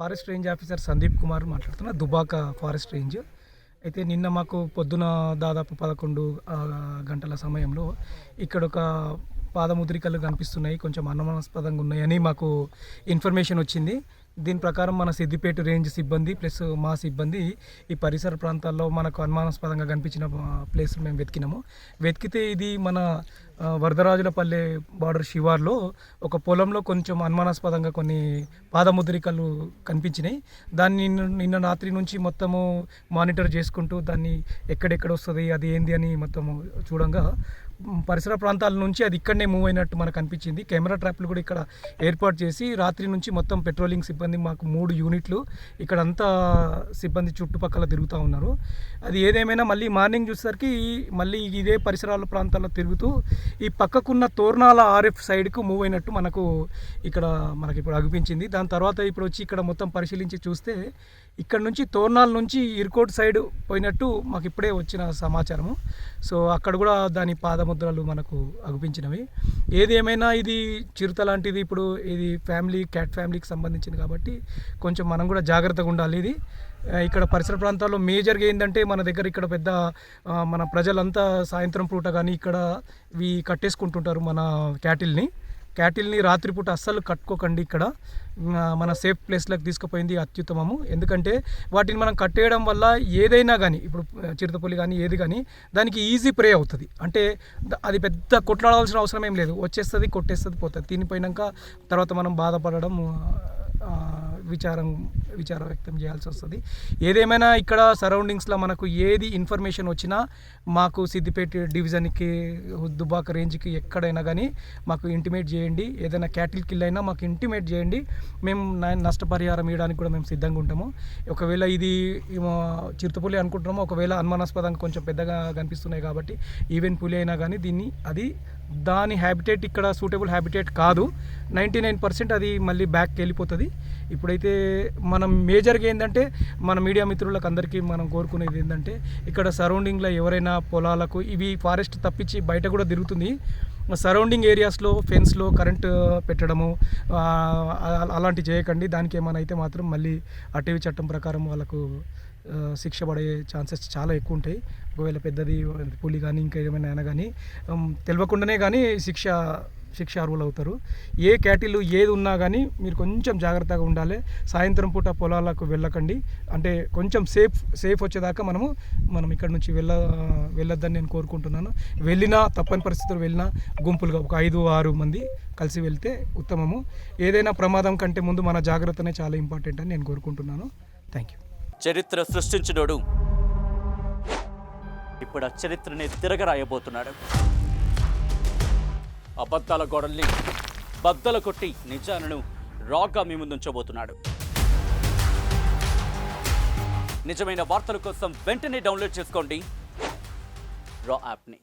Forest range officer Sandeep Kumar మాట్లాడుతున్నా, Dubaka forest range. అయితే నిన్న మాకు పొద్దున దాదాపు 11 గంటల సమయంలో ఇక్కడ ఒక పాదముద్రికలు కనిపిస్తున్నాయి, కొంచెం అనుమానాస్పదంగా ఉన్నాయని మాకు ఇన్ఫర్మేషన్ వచ్చింది. దీని ప్రకారం మన సిద్దిపేట రేంజ్ సిబ్బంది ప్లస్ మా సిబ్బంది ఈ పరిసర ప్రాంతాల్లో మనకు అనుమానాస్పదంగా కనిపించిన ప్లేస్ మేము వెతికితే ఇది మన వరదరాజులపల్లె బార్డర్ శివార్లో ఒక పొలంలో కొంచెం అనుమానాస్పదంగా కొన్ని పాదముద్రికలు కనిపించినాయి. దాన్ని నిన్న రాత్రి నుంచి మొత్తము మానిటర్ చేసుకుంటూ దాన్ని ఎక్కడెక్కడ వస్తుంది అది ఏంది అని మొత్తము చూడంగా పరిసర ప్రాంతాల నుంచి అది ఇక్కడనే మూవ్ అయినట్టు మనకు అనిపించింది. కెమెరా ట్రాప్లు కూడా ఇక్కడ ఏర్పాటు చేసి రాత్రి నుంచి మొత్తం పెట్రోలింగ్ సిబ్బంది మాకు 3 యూనిట్లు ఇక్కడ అంతా సిబ్బంది చుట్టుపక్కల తిరుగుతూ ఉన్నారు. అది ఏదేమైనా మళ్ళీ మార్నింగ్ చూసేసరికి మళ్ళీ ఇదే పరిసరాల ప్రాంతాల్లో తిరుగుతూ ఈ పక్కకున్న తోర్నాల ఆర్ఎఫ్ సైడ్కు మూవ్ అయినట్టు మనకు ఇప్పుడు అనిపించింది. దాని తర్వాత ఇప్పుడు వచ్చి ఇక్కడ మొత్తం పరిశీలించి చూస్తే ఇక్కడ నుంచి తోర్నాల నుంచి ఇర్కోట్ సైడ్ పోయినట్టు మాకు ఇప్పుడే వచ్చిన సమాచారము. సో అక్కడ కూడా దాని పాదముద్రలు మనకు అగుపించినవి. ఏది ఏమైనా ఇది చిరుత లాంటిది, ఇప్పుడు ఇది క్యాట్ ఫ్యామిలీకి సంబంధించింది కాబట్టి కొంచెం మనం కూడా జాగ్రత్తగా ఉండాలి. ఇది ఇక్కడ పరిసర ప్రాంతాల్లో మేజర్గా ఏంటంటే మన దగ్గర ఇక్కడ పెద్ద మన ప్రజలంతా సాయంత్రం పూట కానీ ఇక్కడ ఇవి కట్టేసుకుంటుంటారు మన క్యాటిల్ని రాత్రిపూట అస్సలు కట్టుకోకండి. ఇక్కడ మన సేఫ్ ప్లేస్లకు తీసుకుపోయింది అత్యుత్తమము. ఎందుకంటే వాటిని మనం కట్టేయడం వల్ల ఏదైనా కానీ ఇప్పుడు చిరుతపులి కానీ ఏది కానీ దానికి ఈజీ ప్రే అవుతుంది. అంటే అది పెద్ద కొట్లాడాల్సిన అవసరం ఏం లేదు, వచ్చేస్తుంది కొట్టేస్తుంది పోతుంది. తినిపోయినాక తర్వాత మనం బాధపడడం విచారం వ్యక్తం చేయాల్సి వస్తుంది. ఏదేమైనా ఇక్కడ సరౌండింగ్స్లో మనకు ఏది ఇన్ఫర్మేషన్ వచ్చినా మాకు సిద్దిపేట డివిజన్కి దుబాక రేంజ్కి ఎక్కడైనా కానీ మాకు ఇంటిమేట్ చేయండి. ఏదైనా క్యాటిల్ కిల్ అయినా మాకు ఇంటిమేట్ చేయండి, మేము నష్టపరిహారం ఇవ్వడానికి కూడా మేము సిద్ధంగా ఉంటాము. ఒకవేళ ఇది చిరుతపులి అనుకుంటున్నామో, ఒకవేళ అనుమానాస్పదంగా కొంచెం పెద్దగా కనిపిస్తున్నాయి కాబట్టి ఈవెన్ పులి అయినా కానీ దాని హ్యాబిటేట్ ఇక్కడ సూటబుల్ హ్యాబిటేట్ కాదు. 99% అది మళ్ళీ బ్యాక్కి వెళ్ళిపోతుంది. ఇప్పుడైతే మనం మేజర్గా ఏంటంటే మన మీడియా మిత్రులకు అందరికీ మనం కోరుకునేది ఏంటంటే ఇక్కడ సరౌండింగ్లో ఎవరైనా పొలాలకు ఇవి ఫారెస్ట్ తప్పించి బయట కూడా తిరుగుతుంది, సరౌండింగ్ ఏరియాస్లో ఫెన్స్లో కరెంటు పెట్టడము అలాంటివి చేయకండి. దానికి ఏమైనా అయితే మాత్రం మళ్ళీ అటవీ చట్టం ప్రకారం వాళ్ళకు శిక్ష పడే ఛాన్సెస్ చాలా ఎక్కువ ఉంటాయి. ఒకవేళ పెద్దది పులి కానీ ఇంకా ఏమైనా అయినా కానీ తెలియకుండానే కానీ శిక్ష అర్హులు అవుతారు. ఏ క్యాటిల్ ఏది ఉన్నా కానీ మీరు కొంచెం జాగ్రత్తగా ఉండాలి. సాయంత్రం పూట పొలాలకు వెళ్ళకండి. అంటే కొంచెం సేఫ్ వచ్చేదాకా మనం ఇక్కడ నుంచి వెళ్ళొద్దని నేను కోరుకుంటున్నాను. తప్పని పరిస్థితులు వెళ్ళినా గుంపులుగా ఒక 5-6 మంది కలిసి వెళ్తే ఉత్తమము. ఏదైనా ప్రమాదం కంటే ముందు మన జాగ్రత్తనే చాలా ఇంపార్టెంట్ అని నేను కోరుకుంటున్నాను. Thank you. చరిత్ర సృష్టించినోడు ఇప్పుడు ఆ చరిత్రని తిరగరాయబోతున్నాడు. అబద్ధాల గోడల్ని బద్దలు కొట్టి నిజాలను రాగా మీ ముందుంచబోతున్నాడు. నిజమైన వార్తల కోసం వెంటనే డౌన్లోడ్ చేసుకోండి రా యాప్ని.